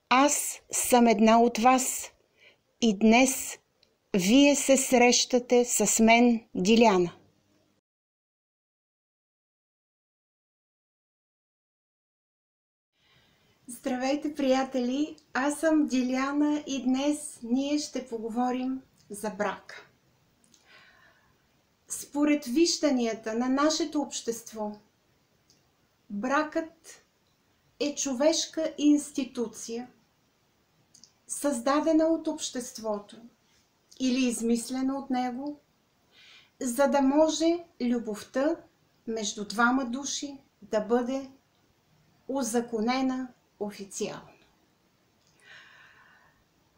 Аз съм една от вас и днес вие се срещате с мен, Диляна. Здравейте, приятели! Аз съм Диляна и днес ние ще поговорим за брак. Според вижданията на нашето общество, бракът е човешка институция, създадена от обществото или измислена от него, за да може любовта между двама души да бъде узаконена официално.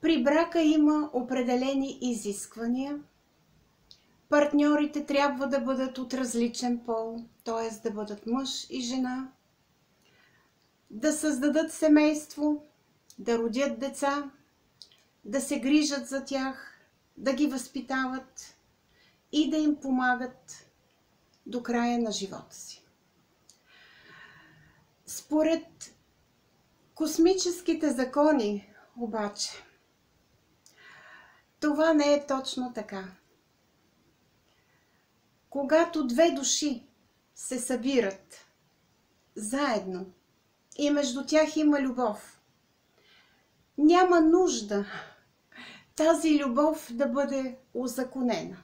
При брака има определени изисквания. Партньорите трябва да бъдат от различен пол, т.е. да бъдат мъж и жена, да създадат семейство, да родят деца, да се грижат за тях, да ги възпитават и да им помагат до края на живота си. Според космическите закони, обаче, това не е точно така. Когато две души се събират заедно и между тях има любов, няма нужда тази любов да бъде узаконена.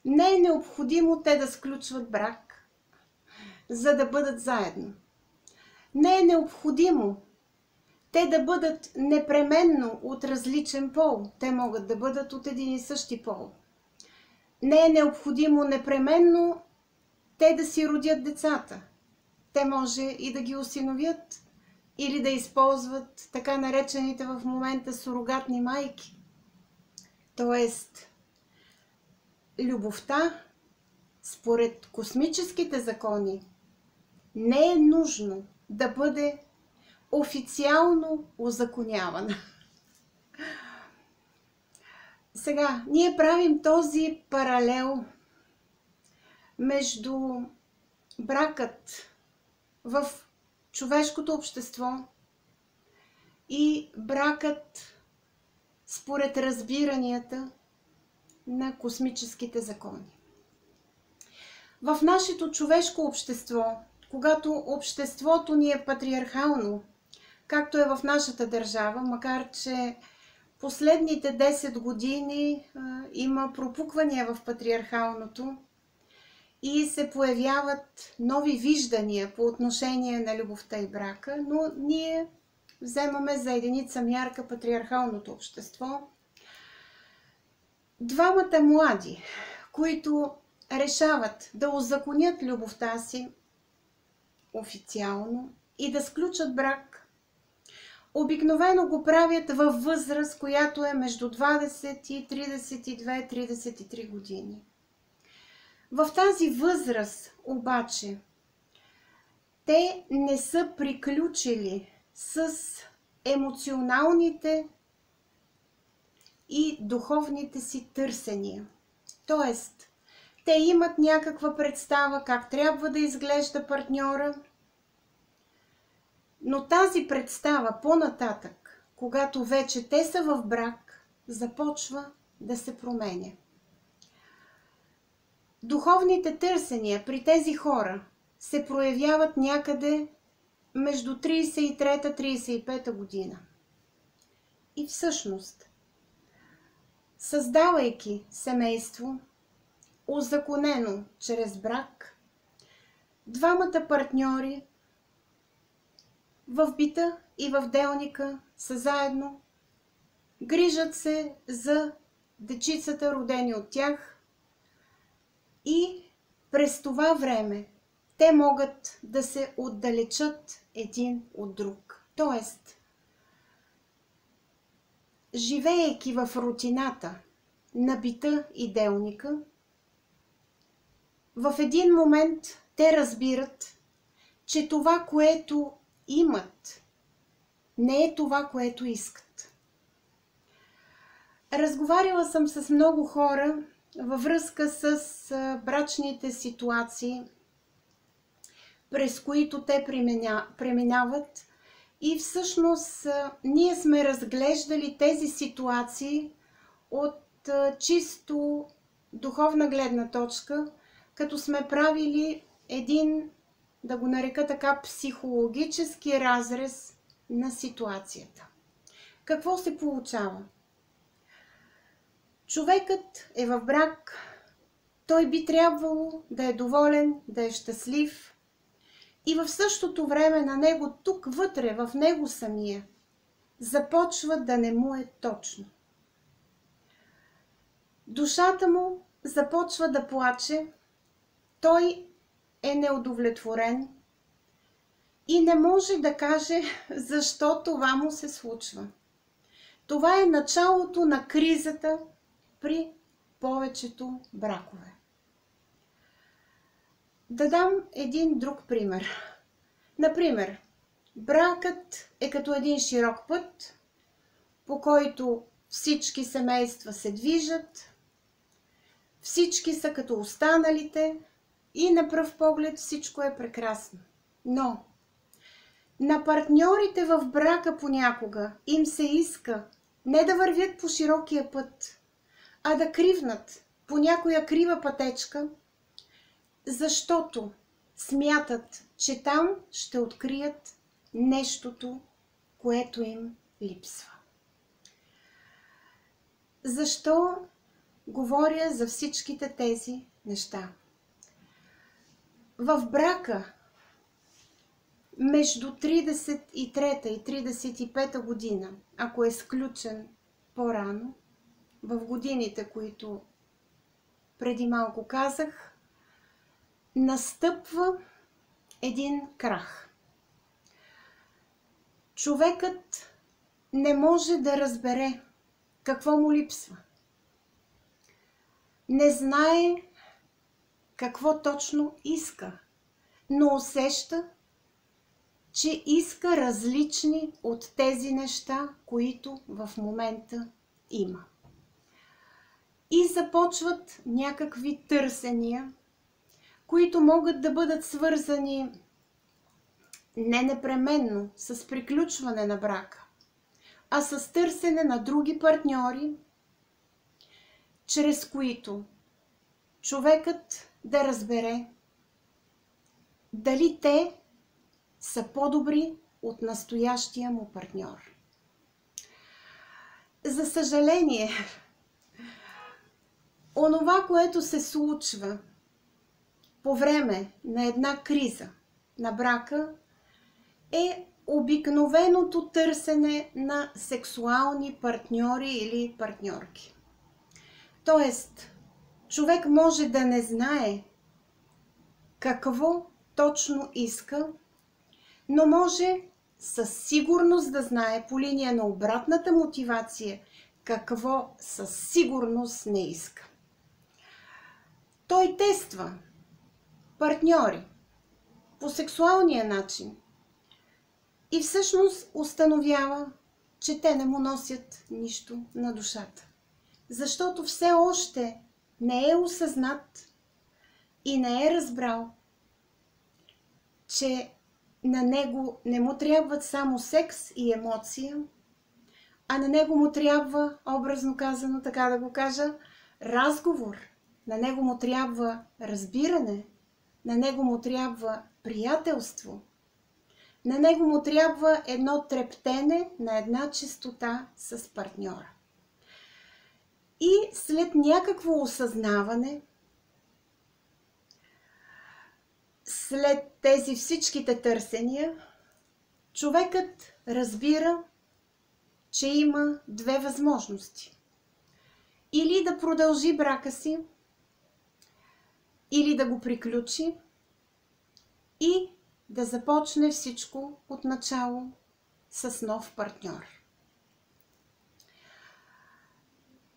Не е необходимо те да сключват брак, за да бъдат заедно. Не е необходимо те да бъдат непременно от различен пол. Те могат да бъдат от един и същи пол. Не е необходимо непременно те да си родят децата. Те може и да ги осиновят или да използват така наречените в момента сурогатни майки. Тоест, любовта, според космическите закони, не е нужно да бъде официално узаконявана. Сега, ние правим този паралел между бракът в човешкото общество и бракът според разбиранията на космическите закони. В нашето човешко общество, когато обществото ни е патриархално, както е в нашата държава, макар че последните 10 години има пропуквания в патриархалното и се появяват нови виждания по отношение на любовта и брака, но ние вземаме за единица мярка патриархалното общество. Двамата млади, които решават да узаконят любовта си официално и да сключат брак, обикновено го правят във възраст, която е между 20 и 32-33 години. В тази възраст обаче те не са приключили с емоционалните и духовните си търсения. Тоест, те имат някаква представа как трябва да изглежда партньора, но тази представа по-нататък, когато вече те са в брак, започва да се променя. Духовните търсения при тези хора се проявяват някъде между 33-35 година. И всъщност, създавайки семейство, узаконено чрез брак, двамата партньори в бита и в делника са заедно, грижат се за дечицата, родени от тях, и през това време те могат да се отдалечат един от друг. Тоест, живеейки в рутината на бита и делника, в един момент те разбират, че това, което имат, не е това, което искат. Разговаряла съм с много хора във връзка с брачните ситуации, през които те преминават И всъщност ние сме разглеждали тези ситуации от чисто духовна гледна точка, като сме правили един, да го нарека така, психологически разрез на ситуацията. Какво се получава? Човекът е в брак, той би трябвало да е доволен, да е щастлив и в същото време на него тук вътре, в него самия, започва да не му е точно. Душата му започва да плаче, той е неудовлетворен и не може да каже защо това му се случва. Това е началото на кризата при повечето бракове. Да дам един друг пример. Например, бракът е като един широк път, по който всички семейства се движат, всички са като останалите и на пръв поглед всичко е прекрасно. Но на партньорите в брака понякога им се иска не да вървят по широкия път, а да кривнат по някоя крива пътечка, защото смятат, че там ще открият нещото, което им липсва. Защо говоря за всичките тези неща? В брака между 33-та и 35-та година, ако е сключен по-рано, в годините, които преди малко казах, настъпва един крах. Човекът не може да разбере какво му липсва. Не знае какво точно иска, но усеща, че иска различни от тези неща, които в момента има. И започват някакви търсения, които могат да бъдат свързани не непременно с приключване на брака, а с търсене на други партньори, чрез които човекът да разбере дали те са по-добри от настоящия му партньор. За съжаление, онова, което се случва по време на една криза на брака, е обикновеното търсене на сексуални партньори или партньорки. Тоест, човек може да не знае какво точно иска, но може със сигурност да знае по линия на обратната мотивация какво със сигурност не иска. Той тества партньори по сексуалния начин и всъщност установява, че те не му носят нищо на душата. Защото все още не е осъзнат и не е разбрал, че на него не му трябват само секс и емоция, а на него му трябва, образно казано, така да го кажа, разговор. На него му трябва разбиране, на него му трябва приятелство, на него му трябва едно трептене на една чистота с партньора. И след някакво осъзнаване, след тези всичките търсения, човекът разбира, че има две възможности. Или да продължи брака си, или да го приключи и да започне всичко от начало с нов партньор.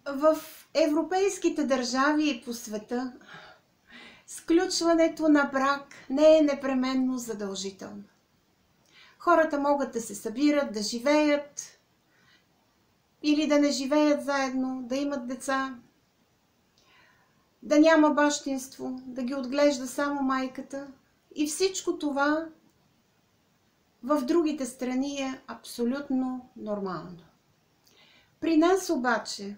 В европейските държави и по света сключването на брак не е непременно задължително. Хората могат да се събират, да живеят или да не живеят заедно, да имат деца, да няма бащинство, да ги отглежда само майката. И всичко това В другите страни е абсолютно нормално. При нас обаче,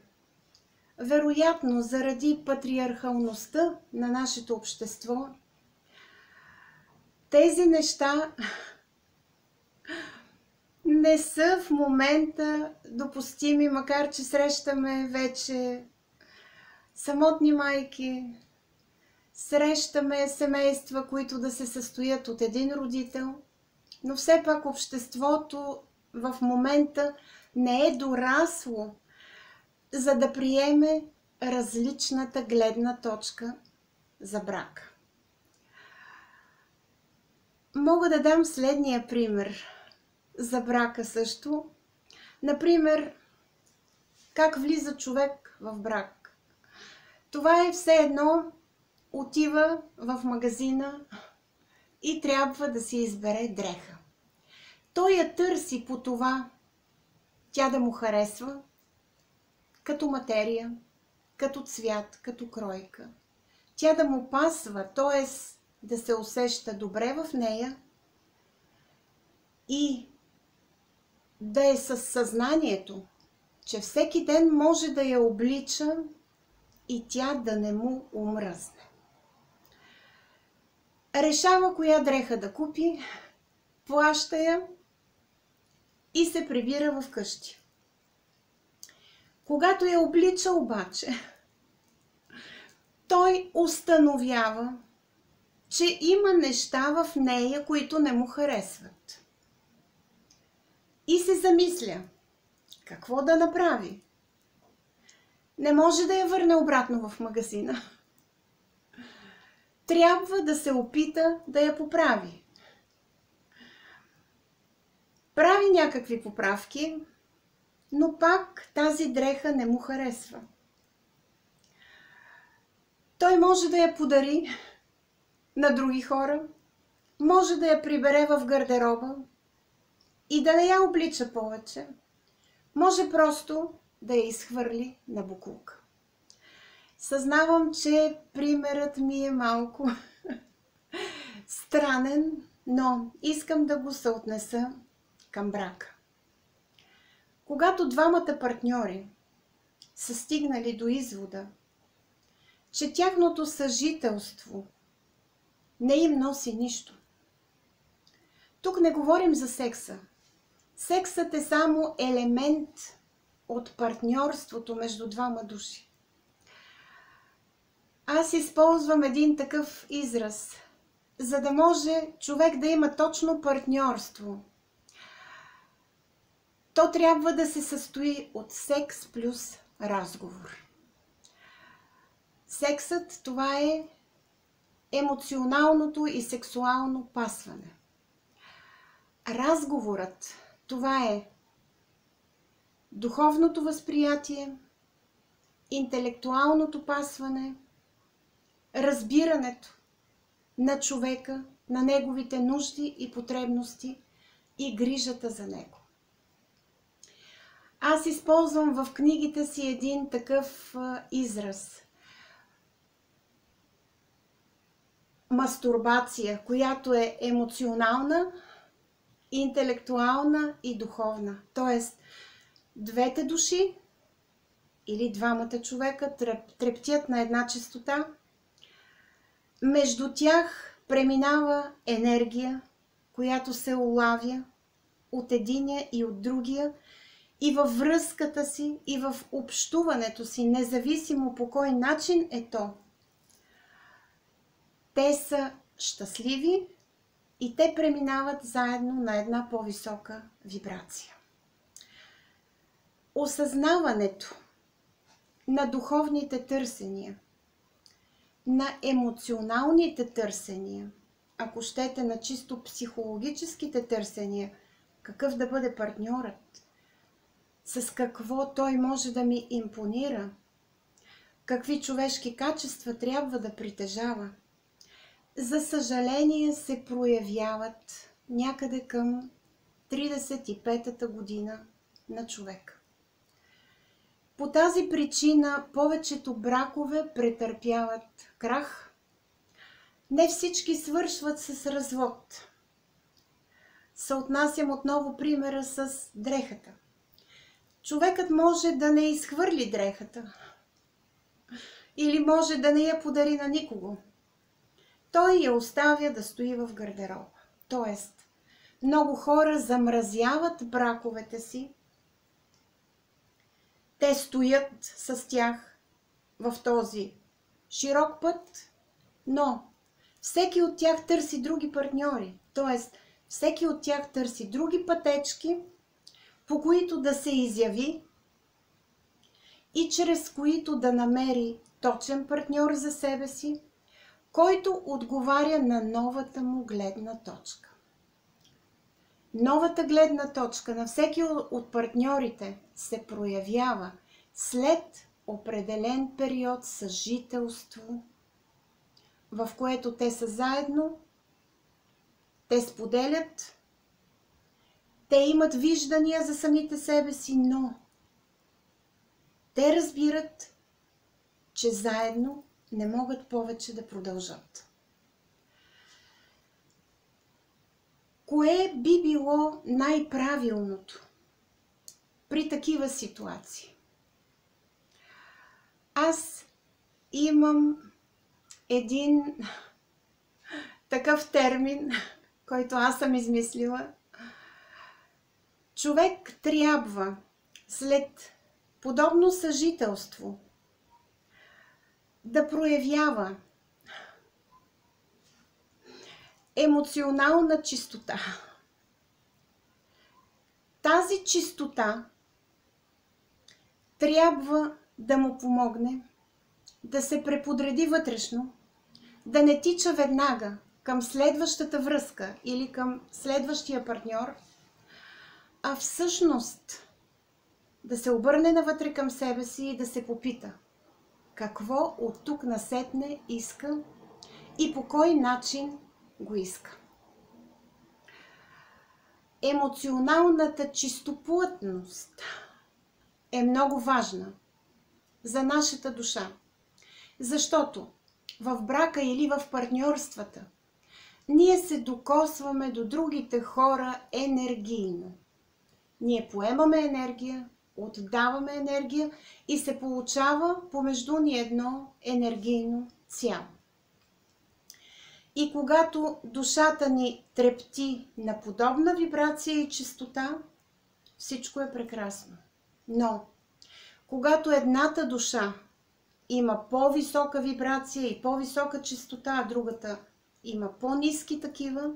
вероятно заради патриархалността на нашето общество, тези неща не са в момента допустими, макар че срещаме вече самотни майки, срещаме семейства, които да се състоят от един родител, но все пак обществото в момента не е дорасло, за да приеме различната гледна точка за брак. Мога да дам следния пример за брака също. Например, как влиза човек в брак. Това е все едно отива в магазина и трябва да си избере дреха. Той я търси по това, тя да му харесва, като материя, като цвят, като кройка. Тя да му пасва, т.е. да се усеща добре в нея и да е със съзнанието, че всеки ден може да я облича и тя да не му омръзне. Решава коя дреха да купи, плаща я и се прибира в къщи. Когато я облича обаче, той установява, че има неща в нея, които не му харесват. И се замисля, какво да направи. Не може да я върне обратно в магазина. Трябва да се опита да я поправи. Прави някакви поправки, но пак тази дреха не му харесва. Той може да я подари на други хора, може да я прибере в гардероба и да не я облича повече. Може просто да я изхвърли на боклук. Съзнавам, че примерът ми е малко странен, но искам да го съотнеса към брака. Когато двамата партньори са стигнали до извода, че тяхното съжителство не им носи нищо. Тук не говорим за секса. Сексът е само елемент от партньорството между двама души. Аз използвам един такъв израз, за да може човек да има точно партньорство. То трябва да се състои от секс плюс разговор. Сексът – това е емоционалното и сексуално пасване. Разговорът – това е духовното възприятие, интелектуалното пасване, разбирането на човека, на неговите нужди и потребности и грижата за него. Аз използвам в книгите си един такъв израз. Мастурбация, която е емоционална, интелектуална и духовна. Тоест, двете души или двамата човека трептят на една честота. Между тях преминава енергия, която се улавя от единия и от другия и във връзката си, и в общуването си, независимо по кой начин е то. Те са щастливи и те преминават заедно на една по-висока вибрация. Осъзнаването на духовните търсения, на емоционалните търсения, ако щете на чисто психологическите търсения, какъв да бъде партньорът, с какво той може да ми импонира, какви човешки качества трябва да притежава, за съжаление се проявяват някъде към 35-та година на човек. По тази причина повечето бракове претърпяват крах. Не всички свършват с развод. се отнасям отново примера с дрехата. Човекът може да не изхвърли дрехата или може да не я подари на никого. Той я оставя да стои в гардероба. Тоест, много хора замразяват браковете си. Те стоят с тях в този широк път, но всеки от тях търси други партньори. Тоест, всеки от тях търси други пътечки, по които да се изяви и чрез които да намери точен партньор за себе си, който отговаря на новата му гледна точка. Новата гледна точка на всеки от партньорите се проявява след определен период съжителство, в което те са заедно, те споделят, те имат виждания за самите себе си, но те разбират, че заедно не могат повече да продължат. Кое би било най-правилното при такива ситуации? Аз имам един такъв термин, който аз съм измислила. Човек трябва след подобно съжителство да проявява емоционална чистота. Тази чистота трябва да му помогне да се преподреди вътрешно, да не тича веднага към следващата връзка или към следващия партньор, а всъщност да се обърне навътре към себе си и да се попита какво от тук насетне иска и по кой начин го иска. Емоционалната чистоплътност е много важна за нашата душа, защото в брака или в партньорствата ние се докосваме до другите хора енергийно. Ние поемаме енергия, отдаваме енергия и се получава помежду ни едно енергийно цяло. И когато душата ни трепти на подобна вибрация и чистота, всичко е прекрасно. Но когато едната душа има по-висока вибрация и по-висока чистота, а другата има по-ниски такива,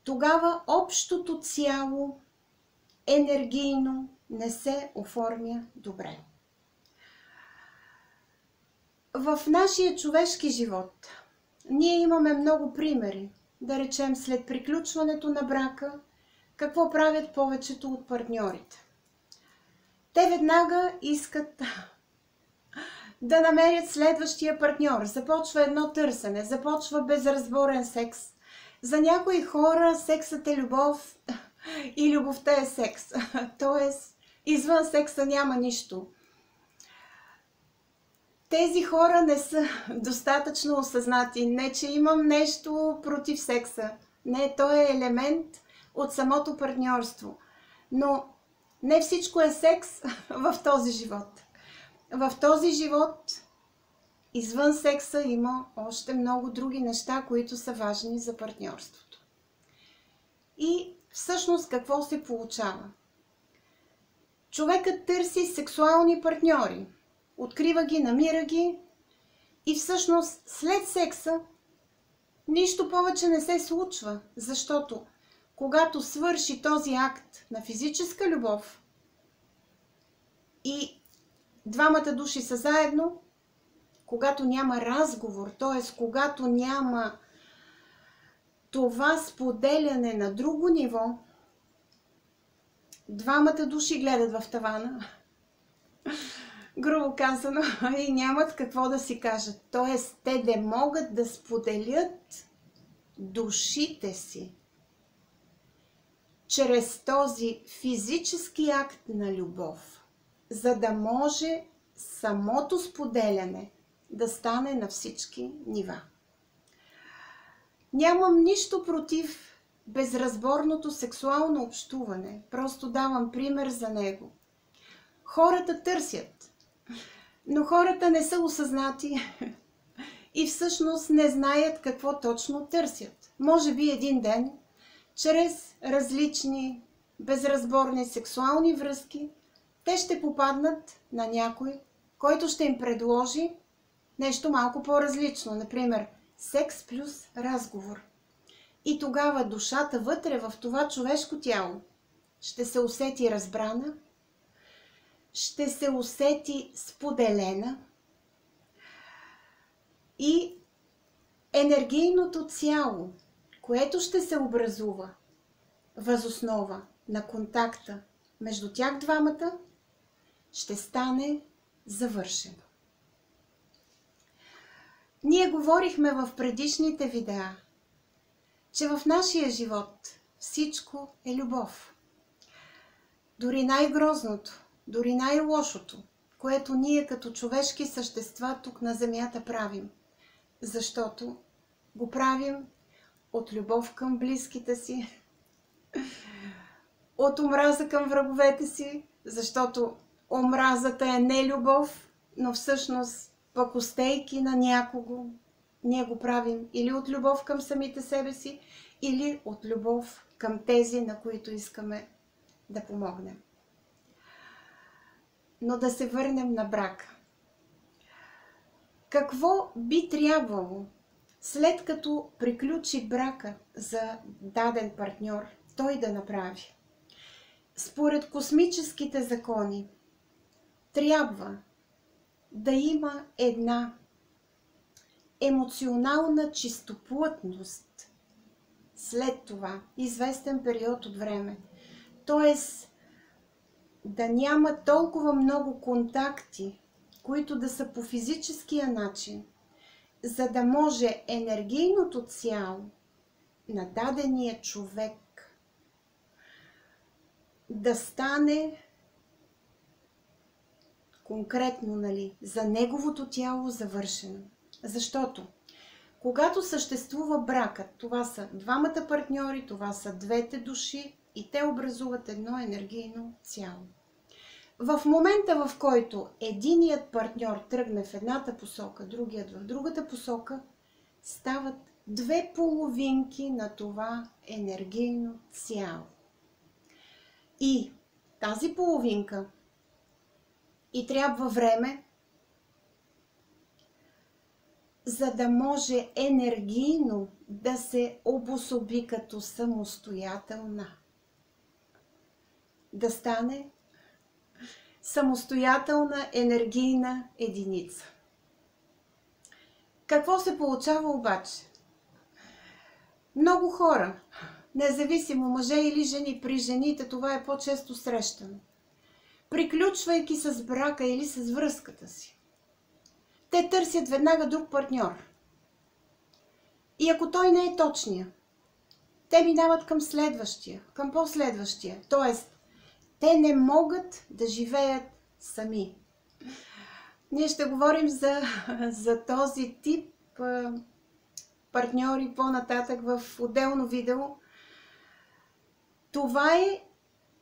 тогава общото цяло енергийно не се оформя добре. В нашия човешки живот ние имаме много примери. Да речем, след приключването на брака, какво правят повечето от партньорите? Те веднага искат да намерят следващия партньор. Започва едно търсене, започва безразборен секс. За някои хора сексът е любов и любовта е секс. Тоест, извън секса няма нищо. Тези хора не са достатъчно осъзнати. Не, че имам нещо против секса. Не, той е елемент от самото партньорство. Но не всичко е секс в този живот. В този живот, извън секса, има още много други неща, които са важни за партньорството. И всъщност какво се получава? Човекът търси сексуални партньори. Открива ги, намира ги и всъщност след секса нищо повече не се случва, защото когато свърши този акт на физическа любов и двамата души са заедно, когато няма разговор, т.е. когато няма това споделяне на друго ниво, двамата души гледат в тавана, грубо казано, и нямат какво да си кажат. Т.е. те не могат да споделят душите си чрез този физически акт на любов, за да може самото споделяне да стане на всички нива. Нямам нищо против безразборното сексуално общуване. Просто давам пример за него. Хората търсят, но хората не са осъзнати и всъщност не знаят какво точно търсят. Може би един ден, чрез различни безразборни сексуални връзки, те ще попаднат на някой, който ще им предложи нещо малко по-различно. Например, секс плюс разговор. И тогава душата вътре в това човешко тяло ще се усети разбрана, ще се усети споделена и енергийното цяло, което ще се образува въз основа на контакта между тях двамата, ще стане завършено. Ние говорихме в предишните видеа, че в нашия живот всичко е любов. Дори най-грозното, дори най-лошото, което ние като човешки същества тук на земята правим. Защото го правим от любов към близките си, от омраза към враговете си, защото омразата е не любов, но всъщност пакостейки на някого. Ние го правим или от любов към самите себе си, или от любов към тези, на които искаме да помогнем. Но да се върнем на брака. Какво би трябвало, след като приключи брака за даден партньор, той да направи? Според космическите закони, трябва да има една емоционална чистоплътност след това, известен период от време. Тоест, да няма толкова много контакти, които да са по физическия начин, за да може енергийното цяло на дадения човек да стане конкретно, за неговото тяло завършено. Защото когато съществува бракът, това са двамата партньори, това са двете души и те образуват едно енергийно цяло. В момента, в който единият партньор тръгне в едната посока, другият в другата посока, стават две половинки на това енергийно цяло. И тази половинка и трябва време, за да може енергийно да се обособи като самостоятелна. Да стане самостоятелна енергийна единица. Какво се получава обаче? Много хора, независимо мъже или жени, при жените това е по-често срещано, приключвайки с брака или с връзката си, те търсят веднага друг партньор. И ако той не е точния, те минават към следващия, към последващия. Тоест, те не могат да живеят сами. Ние ще говорим за този тип партньори по-нататък в отделно видео. Това е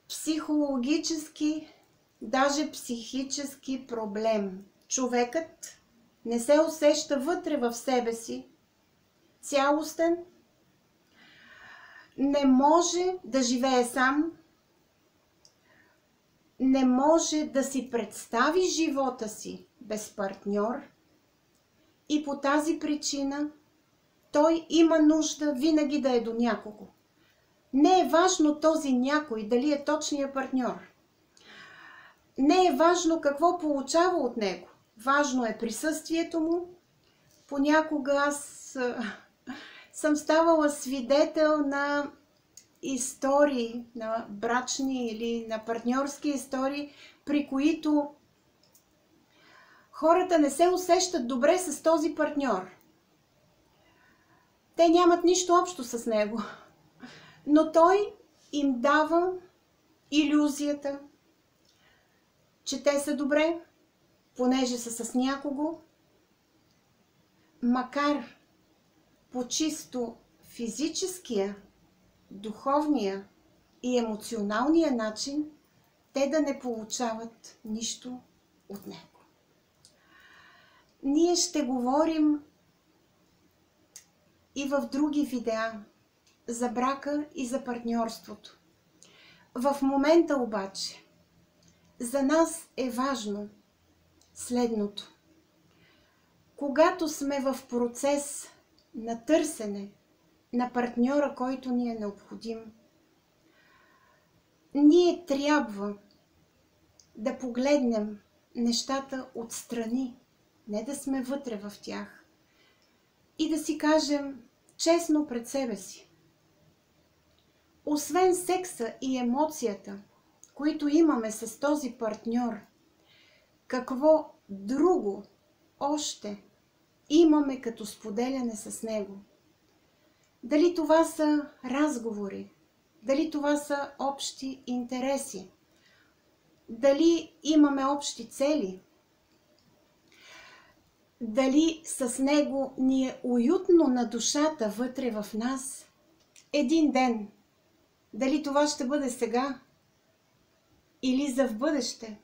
психологически, даже психически проблем. Човекът не се усеща вътре в себе си цялостен, не може да живее сам, не може да си представи живота си без партньор и по тази причина той има нужда винаги да е до някого. Не е важно този някой дали е точният партньор. Не е важно какво получава от него. Важно е присъствието му. Понякога аз съм ставала свидетел на истории, на брачни или на партньорски истории, при които хората не се усещат добре с този партньор. Те нямат нищо общо с него, но той им дава илюзията, че те са добре, понеже са с някого, макар по чисто физическия духовния и емоционалния начин те да не получават нищо от него. Ние ще говорим и в други видеа за брака и за партньорството. В момента обаче за нас е важно следното. Когато сме в процес на търсене на партньора, който ни е необходим, ние трябва да погледнем нещата отстрани, не да сме вътре в тях, и да си кажем честно пред себе си. Освен секса и емоцията, които имаме с този партньор, какво друго още имаме като споделяне с него? Дали това са разговори? Дали това са общи интереси? Дали имаме общи цели? Дали с него ни е уютно на душата вътре в нас? Един ден, дали това ще бъде сега или за в бъдеще?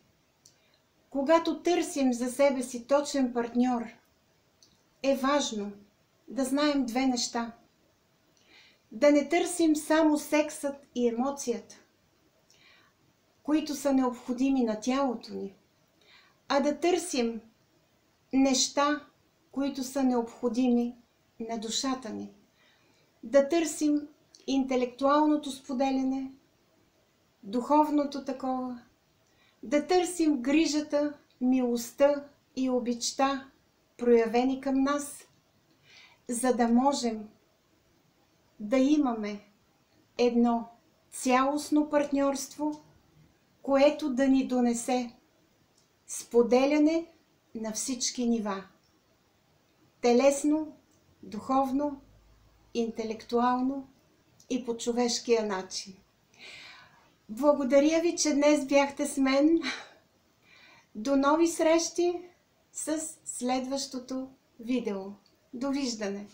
Когато търсим за себе си точен партньор, е важно да знаем две неща. Да не търсим само сексът и емоцията, които са необходими на тялото ни, а да търсим неща, които са необходими на душата ни. Да търсим интелектуалното споделяне, духовното такова, да търсим грижата, милостта и обичта, проявени към нас, за да можем да имаме едно цялостно партньорство, което да ни донесе споделяне на всички нива. Телесно, духовно, интелектуално и по човешкия начин. Благодаря ви, че днес бяхте с мен. До нови срещи с следващото видео. Довиждане!